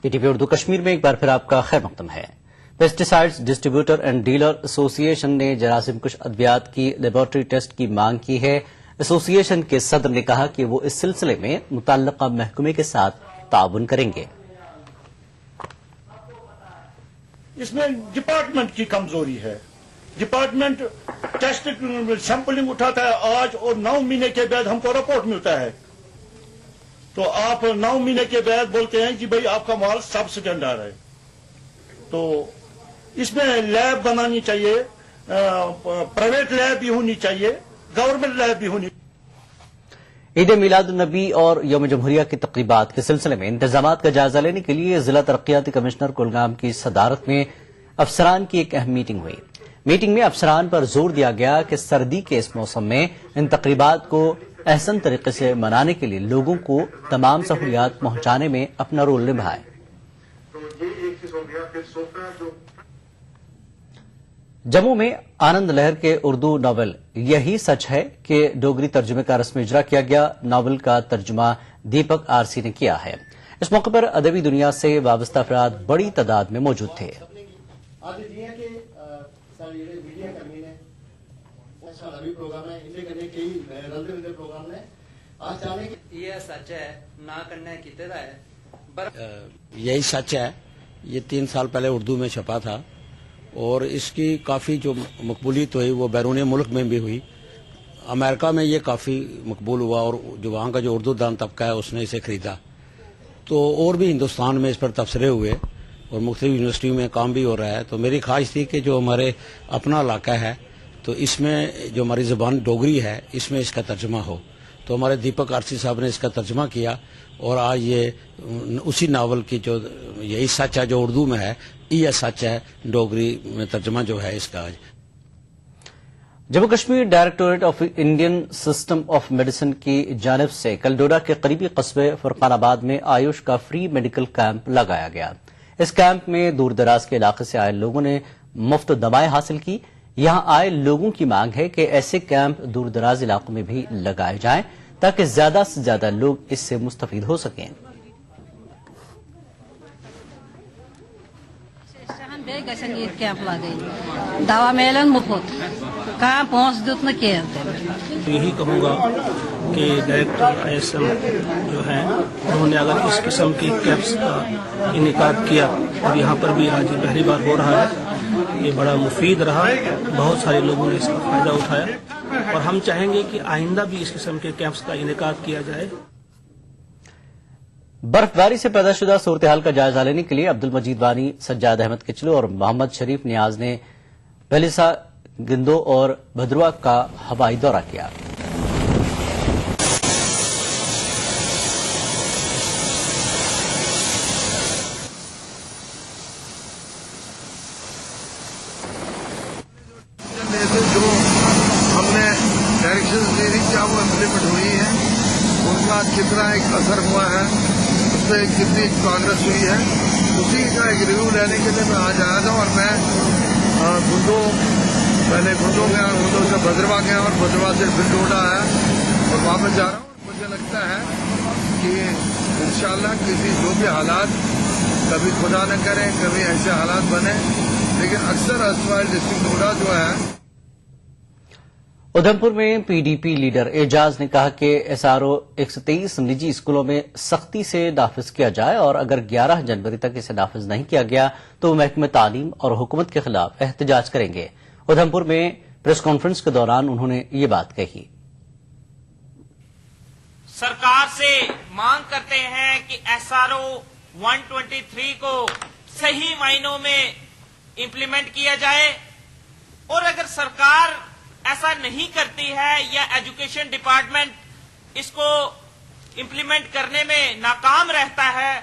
PTP Urdu Kashmir میں ایک بار پھر آپ کا خیر مقدم ہے۔ پیسٹیسائڈز ڈسٹریبیوٹر اینڈ ڈیلر ایسوسی ایشن نے جراثیم کش ادویات کی لیبارٹری ٹیسٹ کی مانگ کی ہے۔ ایسوسی ایشن کے صدر نے کہا کہ وہ اس سلسلے میں متعلقہ محکمے کے ساتھ تعاون کریں گے۔ اس میں ڈپارٹمنٹ کی کمزوری ہے۔ ڈپارٹمنٹ ٹیسٹ سیمپلنگ اٹھاتا ہے آج اور 9 مہینے کے بعد ہم کو رپورٹ ملتا ہے، تو آپ 9 مہینے کے بعد بولتے ہیں کہ بھئی آپ کا مال سب سٹینڈرڈ ہے۔ تو اس میں لیب بنانی چاہیے، پرائیویٹ لیب بھی ہونی چاہیے، گورنمنٹ لیب بھی ہونی چاہیے۔ عید میلاد النبی اور یوم جمہوریہ کی تقریبات کے سلسلے میں انتظامات کا جائزہ لینے کے لیے ضلع ترقیاتی کمشنر کلگام کی صدارت میں افسران کی ایک اہم میٹنگ ہوئی۔ میٹنگ میں افسران پر زور دیا گیا کہ سردی کے اس موسم میں ان تقریبات کو احسن طریقے سے منانے کے لیے لوگوں کو تمام سہولیات پہنچانے میں اپنا رول نبھائے۔ جموں میں آنند لہر کے اردو ناول یہی سچ ہے کہ ڈوگری ترجمے کا رسمی اجرا کیا گیا۔ ناول کا ترجمہ دیپک RC نے کیا ہے۔ اس موقع پر ادبی دنیا سے وابستہ افراد بڑی تعداد میں موجود تھے۔ یہی سچ ہے، یہ 3 سال پہلے اردو میں چھپا تھا اور اس کی کافی جو مقبولیت ہوئی وہ بیرون ملک میں بھی ہوئی۔ امریکہ میں یہ کافی مقبول ہوا اور جو وہاں کا جو اردو دان طبقہ ہے اس نے اسے خریدا، تو اور بھی ہندوستان میں اس پر تبصرے ہوئے اور مختلف یونیورسٹیوں میں کام بھی ہو رہا ہے۔ تو میری خواہش تھی کہ جو ہمارے اپنا علاقہ ہے تو اس میں جو ہماری زبان ڈوگری ہے اس میں اس کا ترجمہ ہو، تو ہمارے دیپک RC صاحب نے اس کا ترجمہ کیا اور آج یہ اسی ناول کی جو یہی سچ ہے جو اردو میں ہے، یہ سچ ہے ڈوگری میں ترجمہ جو ہے اس کا آج۔ Jammu Kashmir directorate of Indian system of medicine کی جانب سے کل ڈوڈا کے قریبی قصبے فرقان آباد میں آیوش کا فری میڈیکل کیمپ لگایا گیا۔ اس کیمپ میں دور دراز کے علاقے سے آئے لوگوں نے مفت دوائیں حاصل کی۔ یہاں آئے لوگوں کی مانگ ہے کہ ایسے کیمپ دور دراز علاقوں میں بھی لگائے جائیں تاکہ زیادہ سے زیادہ لوگ اس سے مستفید ہو سکیں۔ دوا میلن مفت کام پونس دیت نہ کیا۔ یہی کہوں گا کہ ڈائریکٹر ISM جو ہیں انہوں نے اگر اس قسم کی کیمپس کا انعقاد کیا اور یہاں پر بھی آج پہلی بار ہو رہا ہے، یہ بڑا مفید رہا، بہت سارے لوگوں نے اس کا فائدہ اٹھایا اور ہم چاہیں گے کہ آئندہ بھی اس قسم کے کیمپس کا انعقاد کیا جائے۔ برف باری سے پیدا شدہ صورتحال کا جائزہ لینے کے لیے عبد المجید وانی، سجاد احمد کچلو اور محمد شریف نیاز نے پہلسا، گندو اور بھدروا کا ہوائی دورہ کیا۔ جو ہم نے ڈائریکشن دے دی کیا وہ امپلیمنٹ ہوئی ہے، ان کا کتنا ایک اثر ہوا ہے، اس پہ کتنی پروگرس ہوئی ہے، اسی کا ایک ریویو لینے کے لیے میں آج آیا تھا۔ اور میں گندو پہلے گندو گیا، گندو سے بھدروا گیا اور بھدروا سے پھر ڈوڈا آیا اور واپس جا رہا ہوں۔ مجھے لگتا ہے کہ انشاءاللہ کسی جو بھی حالات، کبھی خدا نہ کرے کبھی ایسے حالات بنے، لیکن اکثر اسوائل ڈسٹرکٹ ڈوڈا جو ہے۔ ادھمپور میں PDP لیڈر اعجاز نے کہا کہ SRO 123 نجی اسکولوں میں سختی سے نافذ کیا جائے اور اگر 11 جنوری تک اسے نافذ نہیں کیا گیا تو وہ محکمہ تعلیم اور حکومت کے خلاف احتجاج کریں گے۔ ادھمپور میں پریس کانفرنس کے دوران انہوں نے یہ بات کہی۔ سرکار سے مانگ کرتے ہیں کہ SRO 123 کو صحیح معنوں میں امپلیمنٹ کیا جائے، اور اگر سرکار ایسا نہیں کرتی ہے یا ایجوکیشن ڈپارٹمنٹ اس کو امپلیمنٹ کرنے میں ناکام رہتا ہے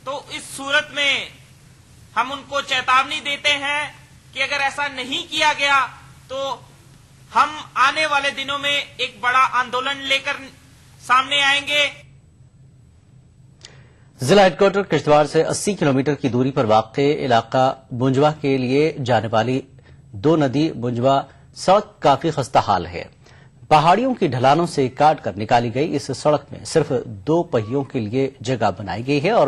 تو اس صورت میں ہم ان کو چیتاونی دیتے ہیں کہ اگر ایسا نہیں کیا گیا تو ہم آنے والے دنوں میں ایک بڑا آندولن لے کر سامنے آئیں گے۔ ضلع ہیڈ کوارٹر کشتواڑ سے 80 کلومیٹر کی دوری پر واقع علاقہ بنجوا کے لیے جانے والی 2 ندی بنجوا سڑک کافی خستہ حال ہے۔ پہاڑیوں کی ڈھلانوں سے کاٹ کر نکالی گئی اس سڑک میں صرف 2 پہیوں کے لیے جگہ بنائی گئی ہے اور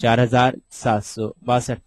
4762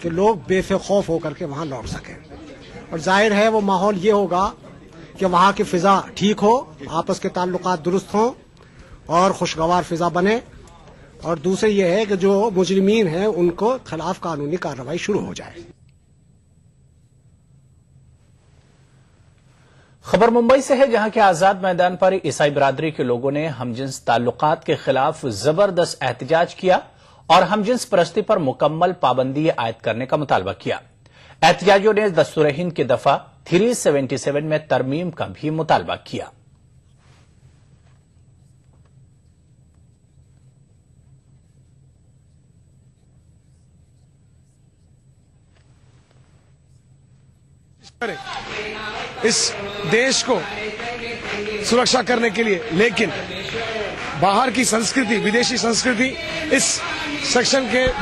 کہ لوگ بے خوف ہو کر کے وہاں لوٹ سکیں. اور ظاہر ہے وہ ماحول یہ ہوگا کہ وہاں کی فضا ٹھیک ہو, آپس کے تعلقات درست ہوں اور خوشگوار فضا بنے. اور دوسرے یہ ہے کہ جو مجرمین ہیں ان کو خلاف قانونی کارروائی شروع ہو جائے. خبر ممبئی سے ہے, جہاں کے آزاد میدان پر عیسائی برادری کے لوگوں نے ہم جنس تعلقات کے خلاف زبردست احتجاج کیا اور ہم جنس پرستی پر مکمل پابندی عائد کرنے کا مطالبہ کیا. احتجاجیوں نے دستور ہند کے دفعہ 377 میں ترمیم کا بھی مطالبہ کیا. اس دیش کو سرکشا کرنے کے لیے, لیکن باہر کی سنسکرتی, ودیشی سنسکرتی اس سیکشن کے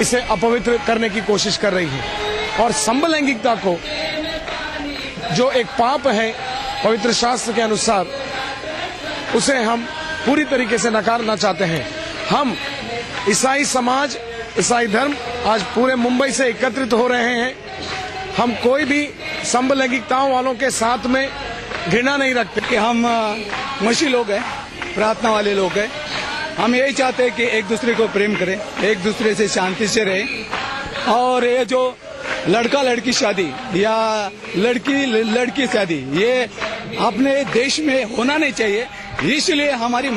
اسے اپوتر کرنے کی کوشش کر رہی ہے. اور سمبل لینگکتا کو جو ایک پاپ ہے پوتر شاستر کے انوسار, اسے ہم پوری طریقے سے نکارنا چاہتے ہیں. ہم عیسائی سماج, عیسائی دھرم آج پورے ممبئی سے ایکترت ہو رہے ہیں. ہم کوئی بھی سمبل لینگکتاؤں والوں کے ساتھ میں گھرنا نہیں رکھتے کہ ہم مسیحی لوگ ہیں, پرارتھنا والے لوگ ہیں. ہم یہی چاہتے ہیں کہ ایک دوسرے کو پریم کریں, ایک دوسرے سے شانتی سے رہیں. اور یہ جو لڑکا لڑکی شادی یا لڑکی لڑکی شادی یہ اپنے دیش میں ہونا نہیں چاہیے. اس لیے ہماری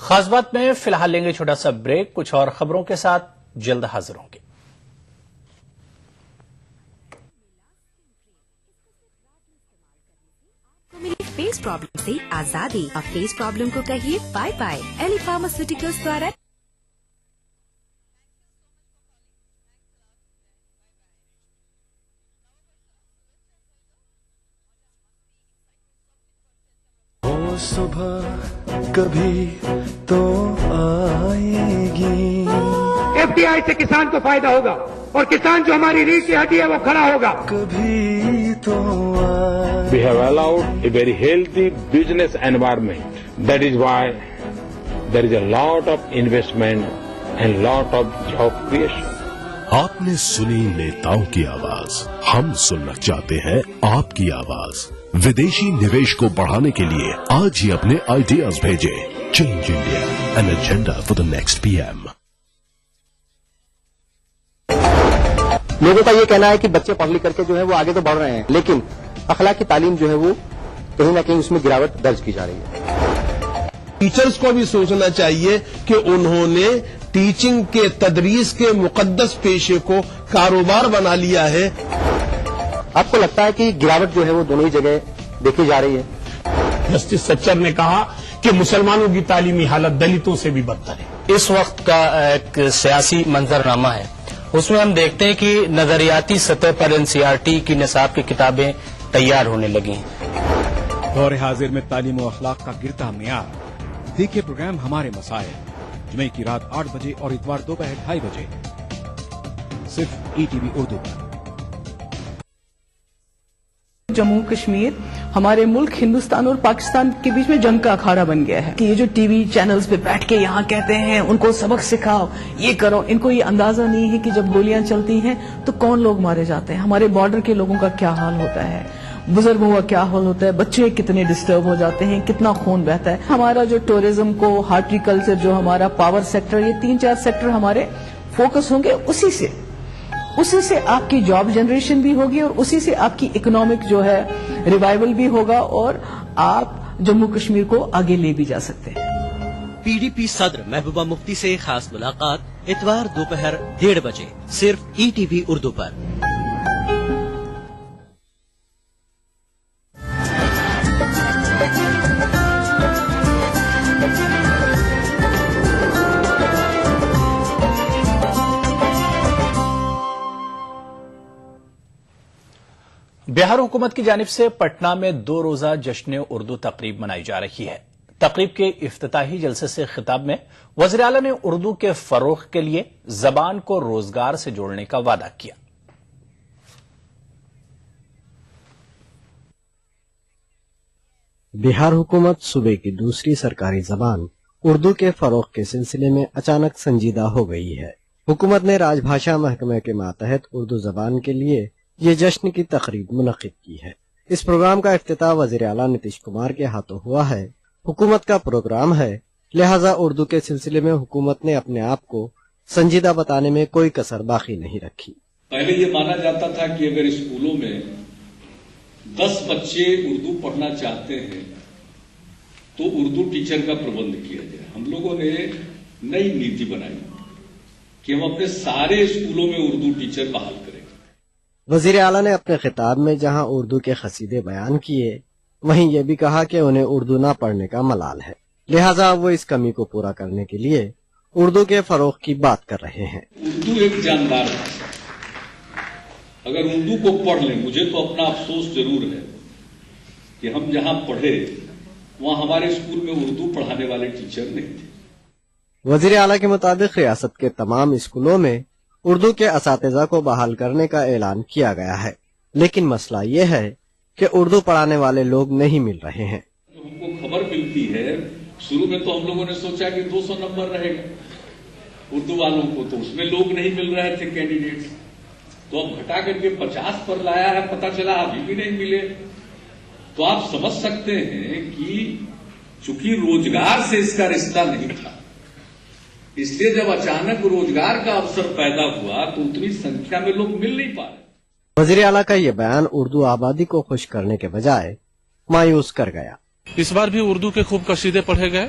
خاص بات میں فی الحال لیں گے چھوٹا سا بریک, کچھ اور خبروں کے ساتھ جلد حاضر ہوں گے. میری فیس پرابلم سے آزادی, اب فیس پرابلم کو کہیے بائے بائے. ایلی فارماسیوٹیکلز دوارا صبح کبھی تو آئے گی. FDI سے کسان کو فائدہ ہوگا اور کسان جو ہماری ریڑھ کی ہڈی ہے وہ کھڑا ہوگا. کبھی تو We have allowed a very healthy business environment. That is why there is a lot of investment and lot of job creation. آپ نے سنی نیتاؤں کی آواز, ہم سننا چاہتے ہیں آپ کی آواز. ودیشی نویش کو بڑھانے کے لیے آج ہی اپنے آئیڈیاز بھیجیں. Change India, an agenda for the next PM. لوگوں کا یہ کہنا ہے کہ بچے پڑھ لکھ کر کے جو ہے وہ آگے تو بڑھ رہے ہیں, لیکن اخلاقی تعلیم جو ہے وہ کہیں نہ کہیں اس میں گراوٹ درج کی جا رہی ہے. ٹیچرز کو بھی سوچنا چاہیے کہ انہوں نے ٹیچنگ کے تدریس کے مقدس پیشے کو کاروبار بنا لیا ہے. آپ کو لگتا ہے کہ گراوٹ جو ہے وہ دونوں ہی جگہ دیکھی جا رہی ہے؟ جسٹس سچر نے کہا کہ مسلمانوں کی تعلیمی حالت دلتوں سے بھی بدتر ہے. اس وقت کا ایک سیاسی منظرنامہ ہے, اس میں ہم دیکھتے ہیں کہ نظریاتی سطح پر NCERT کی نصاب کی کتابیں تیار ہونے لگی ہیں. دور حاضر میں تعلیم و اخلاق کا گرتا معیار. دیکھیے پروگرام ہمارے مسائل, جمعے کی رات 8 بجے اور اتوار دوپہر 2:30 بجے, صرف ETV اردو پر. جموں کشمیر ہمارے ملک ہندوستان اور پاکستان کے بیچ میں جنگ کا اکھاڑا بن گیا ہے کہ یہ جو ٹی وی چینلز پہ بیٹھ کے یہاں کہتے ہیں ان کو سبق سکھاؤ, یہ کرو. ان کو یہ اندازہ نہیں ہے کہ جب گولیاں چلتی ہیں تو کون لوگ مارے جاتے ہیں, ہمارے بارڈر کے لوگوں کا کیا حال ہوتا ہے, بزرگوں کا کیا حال ہوتا ہے, بچے کتنے ڈسٹرب ہو جاتے ہیں, کتنا خون بہتا ہے. ہمارا جو ٹورزم کو, ہارٹیکلچر, جو ہمارا پاور سیکٹر, یہ 3-4 سیکٹر ہمارے فوکس ہوں گے. اسی سے آپ کی جاب جنریشن بھی ہوگی اور اسی سے آپ کی اکنامک جو ہے ریوائول بھی ہوگا اور آپ جموں کشمیر کو آگے لے بھی جا سکتے ہیں. PDP صدر محبوبہ مفتی سے خاص ملاقات اتوار دوپہر 1:30 بجے, صرف ETV اردو پر. بہار حکومت کی جانب سے پٹنہ میں 2 روزہ جشن اردو تقریب منائی جا رہی ہے. تقریب کے افتتاحی جلسے سے خطاب میں وزیر اعلیٰ نے اردو کے فروغ کے لیے زبان کو روزگار سے جوڑنے کا وعدہ کیا. بہار حکومت صوبے کی دوسری سرکاری زبان اردو کے فروغ کے سلسلے میں اچانک سنجیدہ ہو گئی ہے۔ حکومت نے راج بھاشا محکمہ کے ماتحت اردو زبان کے لیے یہ جشن کی تقریب منعقد کی ہے۔ اس پروگرام کا افتتاح وزیر اعلیٰ نتیش کمار کے ہاتھوں ہوا ہے۔ حکومت کا پروگرام ہے، لہذا اردو کے سلسلے میں حکومت نے اپنے آپ کو سنجیدہ بتانے میں کوئی کسر باقی نہیں رکھی۔ پہلے یہ مانا جاتا تھا کہ اگر اسکولوں میں 10 بچے اردو پڑھنا چاہتے ہیں تو اردو ٹیچر کا پربند کیا جائے۔ ہم لوگوں نے نئی نیتی بنائی کہ ہم اپنے سارے اسکولوں میں اردو ٹیچر بحال کریں۔ وزیر اعلیٰ نے اپنے خطاب میں جہاں اردو کے قصیدے بیان کیے، وہیں یہ بھی کہا کہ انہیں اردو نہ پڑھنے کا ملال ہے، لہٰذا وہ اس کمی کو پورا کرنے کے لیے اردو کے فروغ کی بات کر رہے ہیں۔ اردو ایک جاندار ہے، اگر اردو کو پڑھ لیں، مجھے تو اپنا افسوس ضرور ہے کہ ہم جہاں پڑھے وہاں ہمارے اسکول میں اردو پڑھانے والے ٹیچر نہیں تھے۔ وزیر اعلیٰ کے مطابق ریاست کے تمام اسکولوں میں اردو کے اساتذہ کو بحال کرنے کا اعلان کیا گیا ہے، لیکن مسئلہ یہ ہے کہ اردو پڑھانے والے لوگ نہیں مل رہے ہیں۔ ہم کو خبر ملتی ہے، شروع میں تو ہم لوگوں نے سوچا کہ 200 نمبر رہے گا اردو والوں کو، تو اس میں لوگ نہیں مل رہے تھے کینڈیڈیٹ، تو اب گھٹا کر کے 50 پر لایا ہے، پتہ چلا ابھی بھی نہیں ملے۔ تو آپ سمجھ سکتے ہیں کہ چونکہ روزگار سے اس کا رشتہ نہیں تھا، اس لیے جب اچانک روزگار کا اوسر پیدا ہوا تو اتنی سنکھیا میں لوگ مل نہیں پا رہے۔ وزیر اعلیٰ کا یہ بیان اردو آبادی کو خوش کرنے کے بجائے مایوس کر گیا۔ اس بار بھی اردو کے خوب قصیدے پڑھے گئے،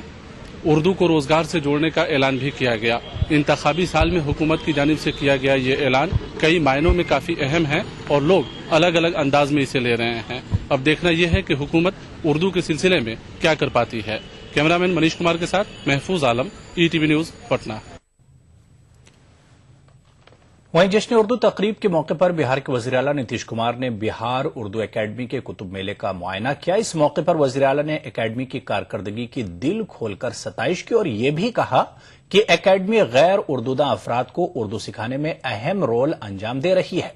اردو کو روزگار سے جوڑنے کا اعلان بھی کیا گیا۔ انتخابی سال میں حکومت کی جانب سے کیا گیا یہ اعلان کئی معنوں میں کافی اہم ہے اور لوگ الگ الگ انداز میں اسے لے رہے ہیں۔ اب دیکھنا یہ ہے کہ حکومت اردو کے سلسلے میں کیا کر پاتی ہے۔ کیمرامین منیش کمار کے ساتھ محفوظ عالم، ETV نیوز، پٹنہ۔ وہیں جشن اردو تقریب کے موقع پر بہار کے وزیر اعلیٰ نتیش کمار نے بہار اردو اکیڈمی کے کتب میلے کا معائنہ کیا۔ اس موقع پر وزیر اعلیٰ نے اکیڈمی کی کارکردگی کی دل کھول کر ستائش کی اور یہ بھی کہا کہ اکیڈمی غیر اردوداں افراد کو اردو سکھانے میں اہم رول انجام دے رہی ہے۔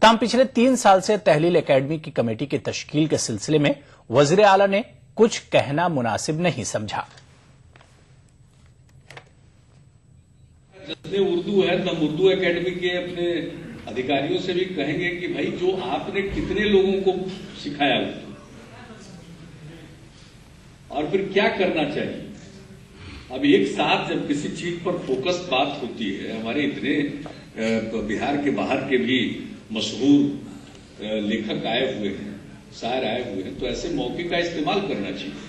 تاہم پچھلے 3 سال سے تحلیل اکیڈمی کی کمیٹی کی تشکیل کے سلسلے میں وزیر اعلیٰ نے کچھ کہنا مناسب نہیں سمجھا۔ جتنے اردو ہے تو ہم اردو اکیڈمی کے اپنے ادھیکاریوں سے بھی کہیں گے کہ بھائی جو آپ نے کتنے لوگوں کو سکھایا اردو اور پھر کیا کرنا چاہیے۔ اب ایک ساتھ جب کسی چیز پر فوکس بات ہوتی ہے، ہمارے اتنے بہار کے باہر کے بھی مشہور لیکھک آئے ہوئے ہیں، شاعر آئے ہوئے ہیں، تو ایسے موقع کا استعمال کرنا چاہیے۔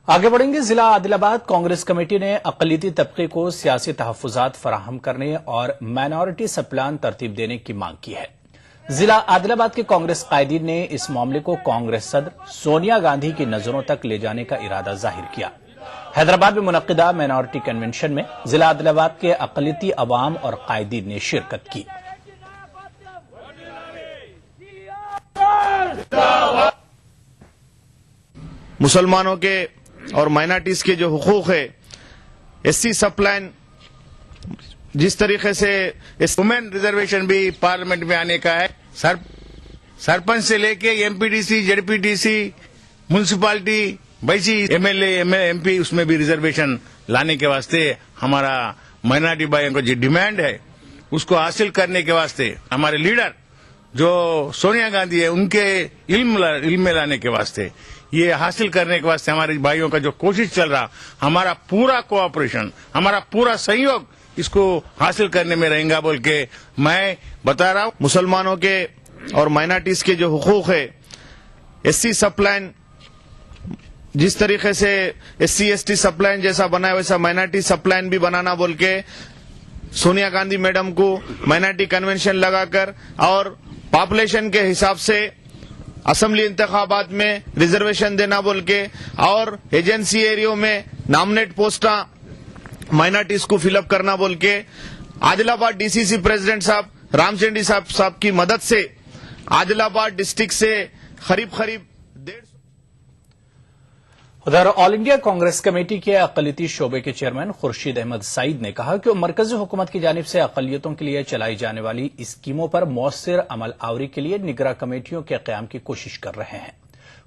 آگے بڑھیں گے۔ ضلع عادل آباد کانگریس کمیٹی نے اقلیتی طبقے کو سیاسی تحفظات فراہم کرنے اور مائنورٹی سب پلان ترتیب دینے کی مانگ کی ہے۔ ضلع عادل آباد کے کانگریس قائدین نے اس معاملے کو کانگریس صدر سونیا گاندھی کی نظروں تک لے جانے کا ارادہ ظاہر کیا۔ حیدرآباد میں منعقدہ مائنورٹی کنونشن میں ضلع عادل آباد کے اقلیتی عوام اور قائدین نے شرکت کی۔ مسلمانوں کے اور مائنارٹیز کے جو حقوق ہے، SC سب پلان، جس طریقے سے وومن ریزرویشن بھی پارلیمنٹ میں آنے کا ہے، سرپنچ سے لے کے MPDC JPDC میونسپالٹی ویسی MLA MP اس میں بھی ریزرویشن لانے کے واسطے ہمارا مائنارٹی بھائیوں کو جو ڈیمانڈ ہے اس کو حاصل کرنے کے واسطے ہمارے لیڈر جو سونیا گاندھی ہے ان کے علم میں لانے کے واسطے، یہ حاصل کرنے کے واسطے ہمارے بھائیوں کا جو کوشش چل رہا، ہمارا پورا کوآپریشن، ہمارا پورا سہیوگ اس کو حاصل کرنے میں رہیں گا بول کے میں بتا رہا ہوں۔ مسلمانوں کے اور مائنارٹیز کے جو حقوق ہے، SC سب پلان، جس طریقے سے SC ST سب پلان جیسا بنا ہے ویسا مائنارٹی سب پلان بھی بنانا بول کے سونیا گاندھی میڈم کو مائنارٹی کنونشن لگا کر اور پاپولیشن کے حساب سے اسمبلی انتخابات میں ریزرویشن دینا بول کے اور ایجنسی ایریوں میں نامنیٹ پوسٹاں مائنارٹیز کو فل اپ کرنا بول کے عادل آباد DCC پریزیڈنٹ صاحب رام چنڈی صاحب کی مدد سے عادل آباد ڈسٹرکٹ سے قریب ادھر آل انڈیا کانگریس کمیٹی کے اقلیتی شعبے کے چیئرمین خورشید احمد سعید نے کہا کہ وہ مرکزی حکومت کی جانب سے اقلیتوں کے لیے چلائی جانے والی اسکیموں پر مؤثر عمل آوری کے لیے نگراں کمیٹیوں کے قیام کی کوشش کر رہے ہیں۔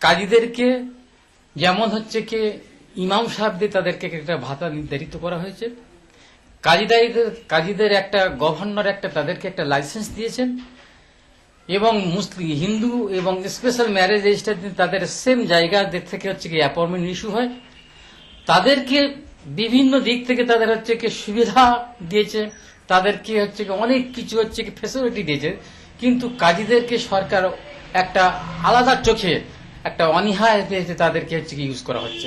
কাজীদেরকে যেমন হচ্ছে কি ইমাম সাহেবদের তাদেরকে একটা ভাতা নির্ধারিত করা হয়েছে, কাজীদের একটা গভর্নর একটা তাদেরকে একটা লাইসেন্স দিয়েছেন এবং মুসলিম হিন্দু এবং স্পেশাল ম্যারেজ রেজিস্ট্রার তাদের সেম জায়গা থেকে হচ্ছে কি অ্যাপয়েন্টমেন্ট ইস্যু হয়, তাদেরকে বিভিন্ন দিক থেকে তাদের হচ্ছে কি সুবিধা দিয়েছে, তাদেরকে হচ্ছে কি অনেক কিছু হচ্ছে কি ফ্যাসিলিটি দিয়েছে, কিন্তু কাজীদেরকে সরকার একটা আলাদা চোখে একটা অনীহায় পেয়েছে, তাদেরকে হচ্ছে কি ইউজ করা হচ্ছে।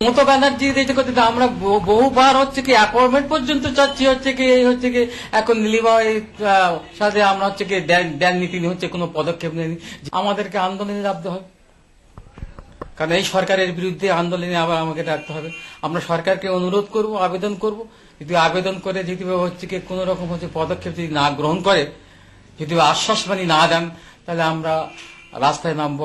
মমতা ব্যানার্জি আমরা বহুবার হচ্ছে কি অ্যাপয়েন্টমেন্ট পর্যন্ত চাচ্ছি, হচ্ছে কি এখন নিলিমার সাথে আমরা হচ্ছে কি দেন নীতি হচ্ছে কোনো পদক্ষেপ নেয়নি। আমাদেরকে আন্দোলনে নামতে হবে, কারণ এই সরকারের বিরুদ্ধে আন্দোলনে আবার আমাকে ডাকতে হবে। আমরা সরকারকে অনুরোধ করব, আবেদন করব, যদি আবেদন করে যদি হচ্ছে কি কোন রকম হচ্ছে পদক্ষেপ যদি না গ্রহণ করে, যদি আশ্বাসবাণী না দেন, তাহলে আমরা রাস্তায় নামবো।